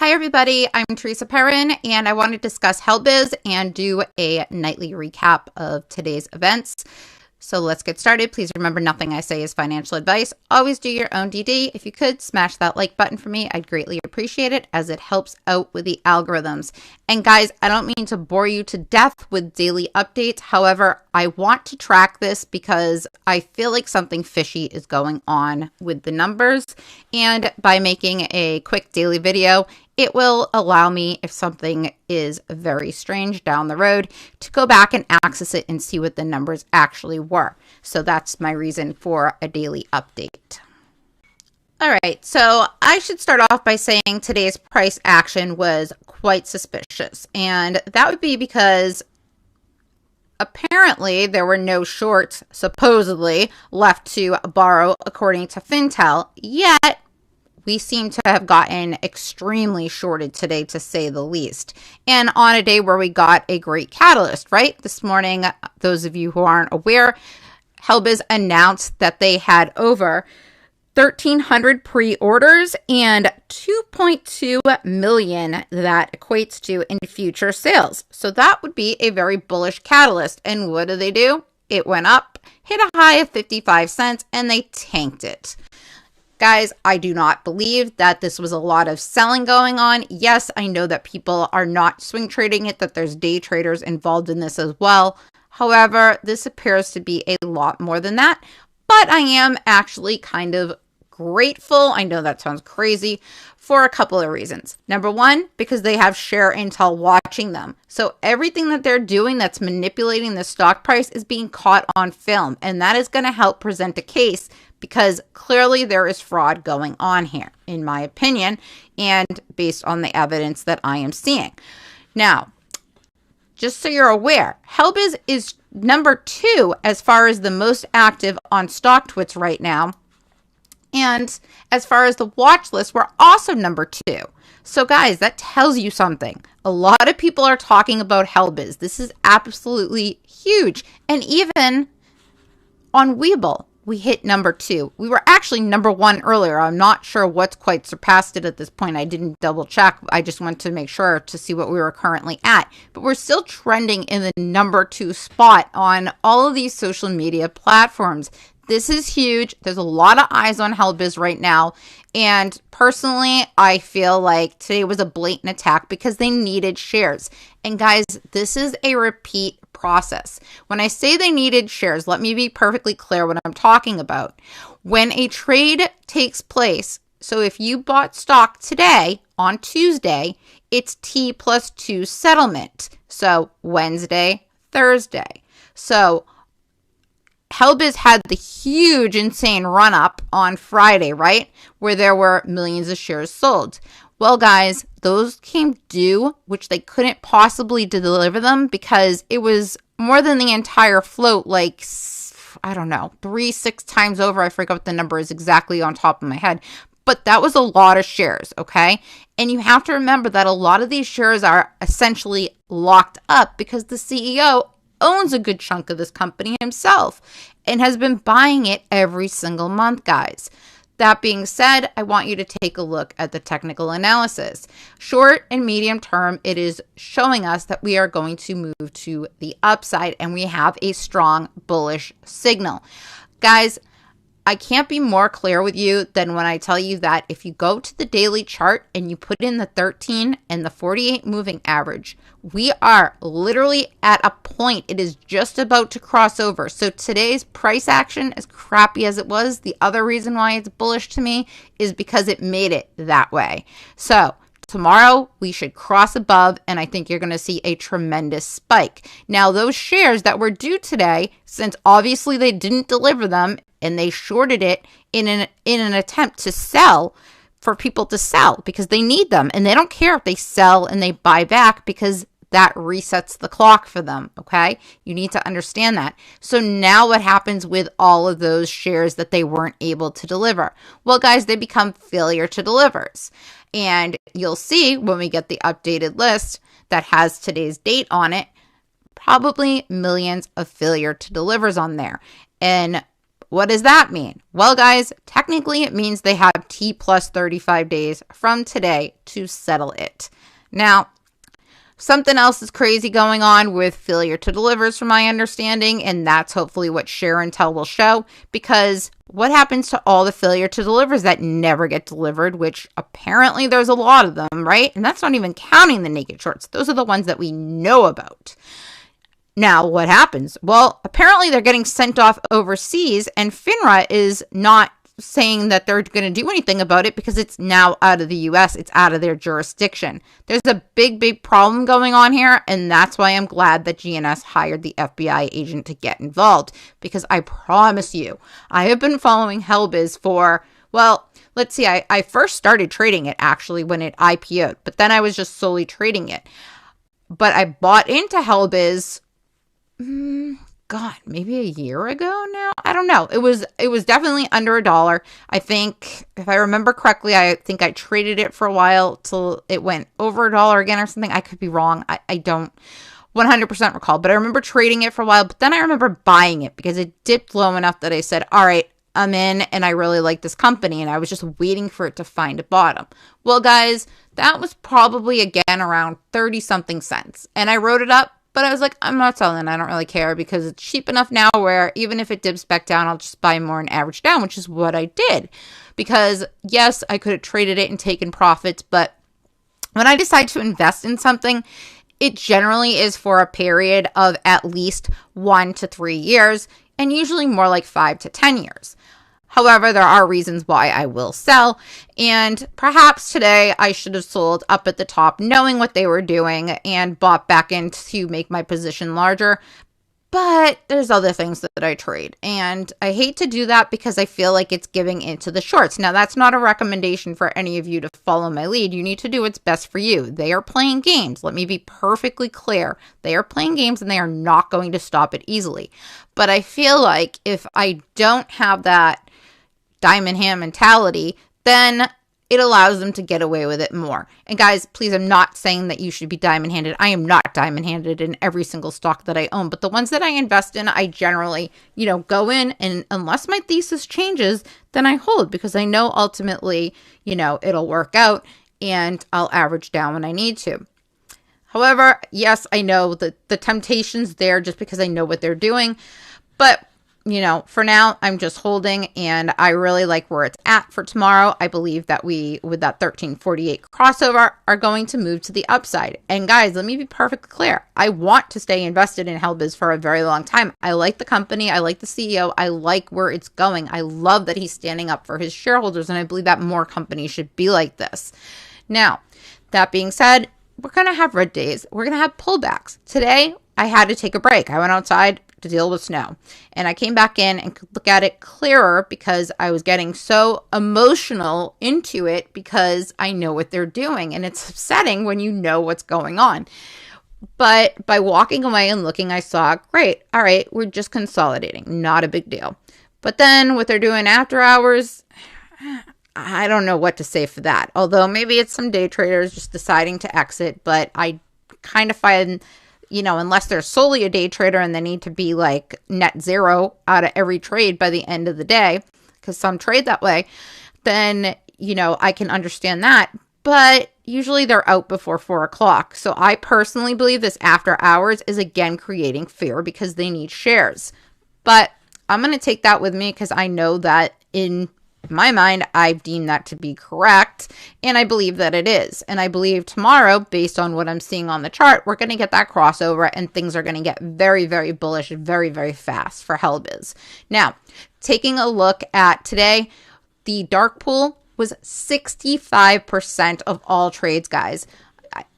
Hi everybody, I'm Teresa Perrin and I want to discuss HLBZ and do a nightly recap of today's events. So let's get started. Please remember, nothing I say is financial advice. Always do your own DD. If you could smash that like button for me, I'd greatly appreciate it as it helps out with the algorithms. And guys, I don't mean to bore you to death with daily updates. However, I want to track this because I feel like something fishy is going on with the numbers. And by making a quick daily video, it will allow me, if something is very strange down the road, to go back and access it and see what the numbers actually were. So that's my reason for a daily update. All right, so I should start off by saying today's price action was quite suspicious. And that would be because apparently there were no shorts, supposedly, left to borrow according to Fintel, yet we seem to have gotten extremely shorted today, to say the least. And on a day where we got a great catalyst, right? This morning, those of you who aren't aware, HLBZ announced that they had over 1,300 pre-orders and 2.2 million that equates to in future sales. So that would be a very bullish catalyst. And what do? It went up, hit a high of 55 cents, and they tanked it. Guys, I do not believe that this was a lot of selling going on. Yes, I know that people are not swing trading it, that there's day traders involved in this as well. However, this appears to be a lot more than that. But I am actually kind of grateful, I know that sounds crazy, for a couple of reasons. Number one, because they have share intel watching them. So everything that they're doing that's manipulating the stock price is being caught on film. And that is going to help present a case, because clearly there is fraud going on here, in my opinion, and based on the evidence that I am seeing. Now, just so you're aware, HLBZ is number 2 as far as the most active on StockTwits right now. And as far as the watch list, we're also number 2. So guys, that tells you something. A lot of people are talking about HLBZ. This is absolutely huge. And even on Webull, we hit number 2. We were actually number 1 earlier. I'm not sure what's quite surpassed it at this point. I didn't double check. I just wanted to make sure to see what we were currently at. But we're still trending in the number 2 spot on all of these social media platforms. This is huge. There's a lot of eyes on HLBZ right now. And personally, I feel like today was a blatant attack because they needed shares. And guys, this is a repeat process. When I say they needed shares, let me be perfectly clear what I'm talking about. When a trade takes place, so if you bought stock today on Tuesday, it's T+2 settlement. So Wednesday, Thursday. So HLBZ had the huge, insane run up on Friday, right? Where there were millions of shares sold. Well, guys, those came due, which they couldn't possibly deliver them because it was more than the entire float, like, I don't know, 3-6 times over. I forget what the number is exactly on top of my head. But that was a lot of shares, okay? And you have to remember that a lot of these shares are essentially locked up because the CEO owns a good chunk of this company himself and has been buying it every single month, guys. That being said, I want you to take a look at the technical analysis. Short and medium term, it is showing us that we are going to move to the upside and we have a strong bullish signal. Guys, I can't be more clear with you than when I tell you that if you go to the daily chart and you put in the 13 and the 48 moving average, we are literally at a point. It is just about to cross over. So today's price action, as crappy as it was, the other reason why it's bullish to me is because it made it that way. So tomorrow we should cross above, and I think you're going to see a tremendous spike. Now, those shares that were due today, since obviously they didn't deliver them and they shorted it in an attempt to sell, for people to sell because they need them, and they don't care if they sell and they buy back because that resets the clock for them, okay? You need to understand that. So now what happens with all of those shares that they weren't able to deliver? Well, guys, they become failure to delivers. And you'll see when we get the updated list that has today's date on it, probably millions of failure to delivers on there. And What does that mean? Well, guys, technically it means they have T plus 35 days from today to settle it. Now, something else is crazy going on with failure to delivers from my understanding, and that's hopefully what share and tell will show, because what happens to all the failure to delivers that never get delivered, which apparently there's a lot of them, right? And that's not even counting the naked shorts. Those are the ones that we know about. Now, what happens? Well, apparently they're getting sent off overseas, and FINRA is not saying that they're going to do anything about it because it's now out of the US. It's out of their jurisdiction. There's a big problem going on here, and that's why I'm glad that GNS hired the FBI agent to get involved, because I promise you, I have been following HLBZ for, well, let's see, I first started trading it actually when it IPO'd, but then I was just solely trading it. But I bought into HLBZ God, maybe a year ago now. I don't know. It was definitely under $1. I think, if I remember correctly, I think I traded it for a while till it went over $1 again or something. I could be wrong. I don't 100% recall, but I remember trading it for a while. But then I remember buying it because it dipped low enough that I said, all right, I'm in and I really like this company. And I was just waiting for it to find a bottom. Well, guys, that was probably again around 30 something cents. And I wrote it up. But I was like, I'm not selling. I don't really care because it's cheap enough now where even if it dips back down, I'll just buy more and average down, which is what I did. Because yes, I could have traded it and taken profits. But when I decide to invest in something, it generally is for a period of at least 1 to 3 years, and usually more like 5 to 10 years. However, there are reasons why I will sell, and perhaps today I should have sold up at the top knowing what they were doing and bought back in to make my position larger. But there's other things that I trade, and I hate to do that because I feel like it's giving into the shorts. Now, that's not a recommendation for any of you to follow my lead. You need to do what's best for you. They are playing games. Let me be perfectly clear. They are playing games, and they are not going to stop it easily. But I feel like if I don't have that diamond hand mentality, then it allows them to get away with it more. And guys, please, I'm not saying that you should be diamond handed. I am not diamond handed in every single stock that I own, but the ones that I invest in, I generally, go in, and unless my thesis changes, then I hold because I know ultimately, it'll work out and I'll average down when I need to. However, yes, I know that the temptation's there just because I know what they're doing, but for now, I'm just holding, and I really like where it's at for tomorrow. I believe that we, with that 1348 crossover, are going to move to the upside. And guys, let me be perfectly clear. I want to stay invested in HLBZ for a very long time. I like the company. I like the CEO. I like where it's going. I love that he's standing up for his shareholders, and I believe that more companies should be like this. Now, that being said, we're going to have red days. We're going to have pullbacks. Today, I had to take a break. I went outside to deal with snow, and I came back in and could look at it clearer because I was getting so emotional into it because I know what they're doing, and it's upsetting when you know what's going on. But by walking away and looking, I saw, great, all right, we're just consolidating, not a big deal. But then what they're doing after hours, I don't know what to say for that. Although maybe it's some day traders just deciding to exit, but I kind of find, unless they're solely a day trader and they need to be like net zero out of every trade by the end of the day, because some trade that way, then, I can understand that. But usually they're out before 4 o'clock. So I personally believe this after hours is again creating fear because they need shares. But I'm going to take that with me because I know that in my mind, I've deemed that to be correct, and I believe that it is. And I believe tomorrow, based on what I'm seeing on the chart, we're going to get that crossover, and things are going to get very, very bullish, very, very fast for HLBZ. Now, taking a look at today, the dark pool was 65% of all trades, guys.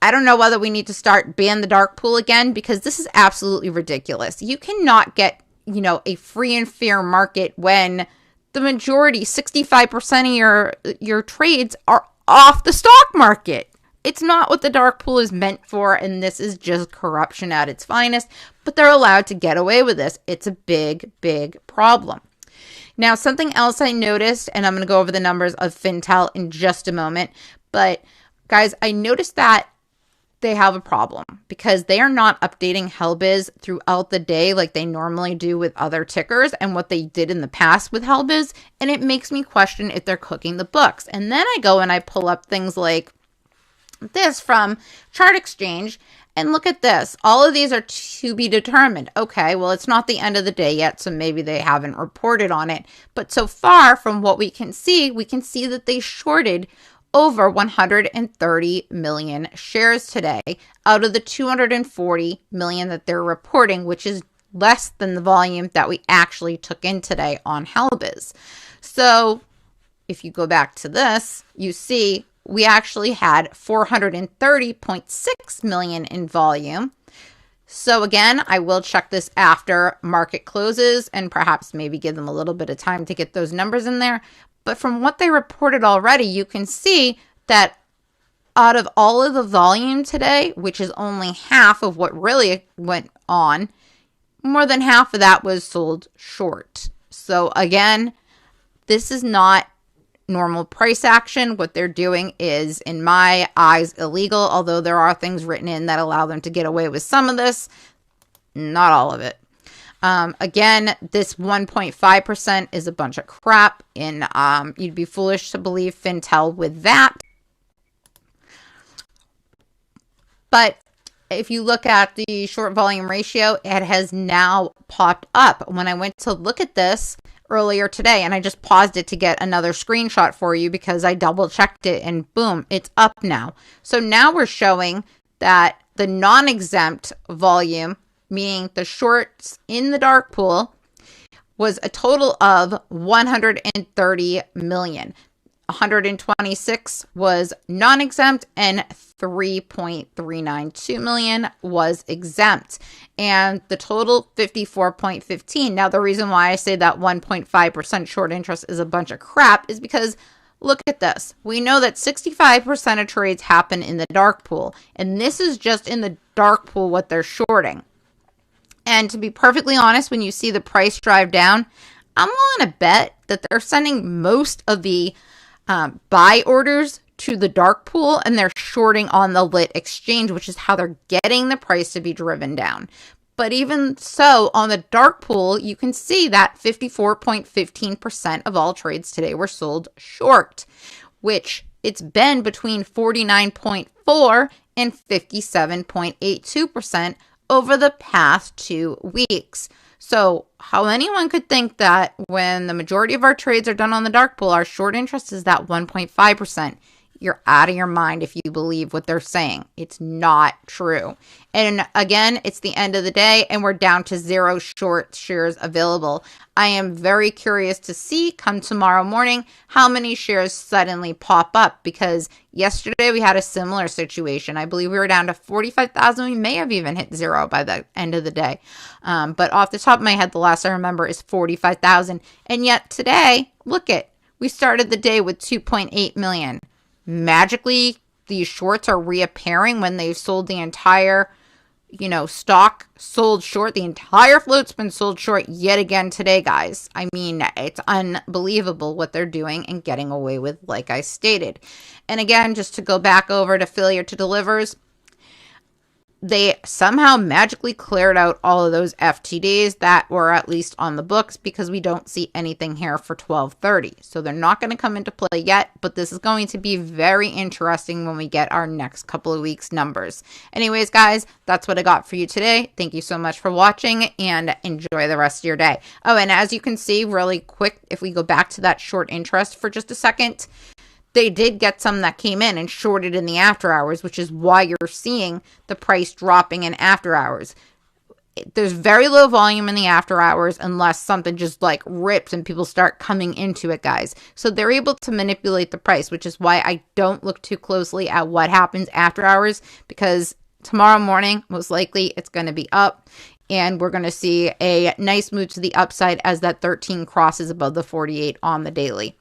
I don't know whether we need to start ban the dark pool again because this is absolutely ridiculous. You cannot get, a free and fair market when the majority, 65% of your trades are off the stock market. It's not what the dark pool is meant for, and this is just corruption at its finest, but they're allowed to get away with this. It's a big, big problem. Now, something else I noticed, and I'm going to go over the numbers of FinTel in just a moment, but guys, I noticed that they have a problem because they are not updating HLBZ throughout the day like they normally do with other tickers and what they did in the past with HLBZ. And it makes me question if they're cooking the books. And then I go and I pull up things like this from Chart Exchange. And look at this. All of these are to be determined. Okay, well, it's not the end of the day yet, so maybe they haven't reported on it. But so far, from what we can see that they shorted over 130 million shares today out of the 240 million that they're reporting, which is less than the volume that we actually took in today on HLBZ. So if you go back to this, you see we actually had 430.6 million in volume. So again, I will check this after market closes and perhaps maybe give them a little bit of time to get those numbers in there. But from what they reported already, you can see that out of all of the volume today, which is only half of what really went on, more than half of that was sold short. So again, this is not normal price action. What they're doing is, in my eyes, illegal, although there are things written in that allow them to get away with some of this, not all of it. Again, this 1.5% is a bunch of crap, and you'd be foolish to believe Fintel with that. But if you look at the short volume ratio, it has now popped up. When I went to look at this earlier today, and I just paused it to get another screenshot for you because I double checked it, and boom, it's up now. So now we're showing that the non-exempt volume, meaning the shorts in the dark pool, was a total of 130 million. 126 was non-exempt and 3.392 million was exempt, and the total 54.15. Now, the reason why I say that 1.5% short interest is a bunch of crap is because look at this. We know that 65% of trades happen in the dark pool, and this is just in the dark pool what they're shorting. And to be perfectly honest, when you see the price drive down, I'm willing to bet that they're sending most of the buy orders to the dark pool, and they're shorting on the lit exchange, which is how they're getting the price to be driven down. But even so, on the dark pool, you can see that 54.15% of all trades today were sold short, which it's been between 49.4 and 57.82% over the past 2 weeks. So how anyone could think that when the majority of our trades are done on the dark pool, our short interest is that 1.5%. You're out of your mind if you believe what they're saying. It's not true. And again, it's the end of the day and we're down to 0 short shares available. I am very curious to see come tomorrow morning how many shares suddenly pop up, because yesterday we had a similar situation. I believe we were down to 45,000. We may have even hit 0 by the end of the day. But off the top of my head, the last I remember is 45,000. And yet today, look it, we started the day with 2.8 million. Magically, these shorts are reappearing when they've sold the entire, stock sold short. The entire float's been sold short yet again today, guys. I mean, it's unbelievable what they're doing and getting away with, like I stated. And again, just to go back over to failure to delivers, they somehow magically cleared out all of those FTDs that were at least on the books, because we don't see anything here for 1230. So they're not going to come into play yet, but this is going to be very interesting when we get our next couple of weeks numbers. Anyways, guys, that's what I got for you today. Thank you so much for watching and enjoy the rest of your day. Oh, and as you can see really quick, if we go back to that short interest for just a second, they did get some that came in and shorted in the after hours, which is why you're seeing the price dropping in after hours. There's very low volume in the after hours unless something just like rips and people start coming into it, guys. So they're able to manipulate the price, which is why I don't look too closely at what happens after hours, because tomorrow morning, most likely it's going to be up. And we're going to see a nice move to the upside as that 13 crosses above the 48 on the daily.